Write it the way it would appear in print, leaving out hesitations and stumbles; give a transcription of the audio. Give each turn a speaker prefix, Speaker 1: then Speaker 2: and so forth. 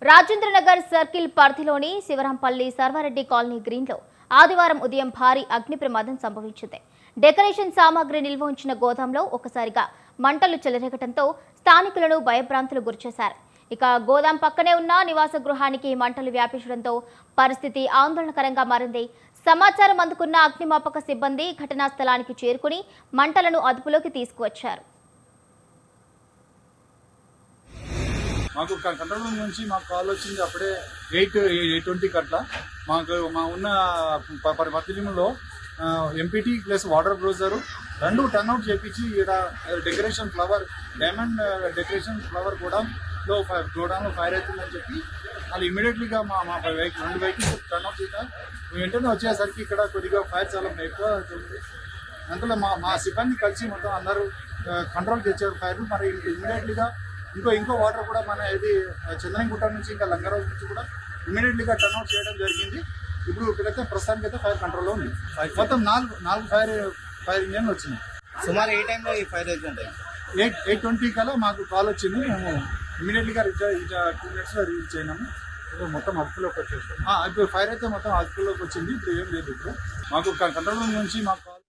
Speaker 1: Rajendranagar circle పరిధిలోని Shivarampalli Sarvareddy colony గ్రీన్లో ఆదివారం ఉదయం భారీ అగ్ని ప్రమాదం సంభవించింది. డెకరేషన్ సామాగ్రి నిల్వ ఉంచిన గోదాంలో ఒకసారిగా మంటలు చెలరేగడంతో స్థానికులను భయభ్రాంతులు గురిచేశారు. ఇక గోదాం పక్కనే ఉన్న నివాస గృహానికి మంటలు వ్యాపించడంతో పరిస్థితి ఆందోళనకరంగా మారింది. సమాచారం అందుకున్న అగ్నిమాపక సిబ్బంది ఘటనా స్థలానికి చేరుకుని మంటలను అదుపులోకి తీసుకువచ్చారు.
Speaker 2: మాకు కంట్రోల్ రూమ్ నుంచి మాకు కాల్ వచ్చింది. అప్పుడే 8:20 అట్లా మా ఉన్న పత్రికలో ఎంపీటీ ప్లస్ వాటర్ బ్రోజరు రెండు టర్న్అవుట్ చేయించి ఇక్కడ decoration flower diamond decoration flower గోడౌన్లో ఫైర్ అవుతుందని చెప్పి వాళ్ళు ఇమీడియట్లీగా మా వెహికల్ 2 వెహికల్స్ టర్న్అవుట్ చేశారు. వెంటనే వచ్చేసరికి ఇక్కడ కొద్దిగా ఫైర్ చాలా ఎక్కువ అవుతుంది. అందులో మా సిబ్బంది కలిసి మొత్తం అందరూ కంట్రోల్ తెచ్చారు ఫైర్. మరి ఇమీడియట్లీగా ఇంకో వాటర్ కూడా మన ఇది చంద్రంగుట్ట నుంచి ఇంకా లంగరాజు నుంచి కూడా ఇమీడియట్లీగా టర్న్అవుట్ చేయడం జరిగింది. ఇప్పుడు ఇక్కడైతే ప్రస్తుతానికి అయితే ఫైర్ కంట్రోల్లో ఉంది. మొత్తం నాలుగు ఫైర్ ఇంజన్లు వచ్చినాయి.
Speaker 3: సుమారు ఏ టైంలో ఈ ఫైర్ అవుతుంది?
Speaker 2: 8:20 కల్లా మాకు కాల్ వచ్చింది. మేము ఇమీడియట్లీగా 2 మినిట్స్లో రీచ్ అయినాము. మొత్తం అదుపులోకి వచ్చేసాం. ఇప్పుడు ఫైర్ అయితే మొత్తం అదుపులోకి వచ్చింది. ఇప్పుడు ఏం లేదు. ఇప్పుడు మాకు కంట్రోల్ రూమ్ నుంచి మాకు కాల్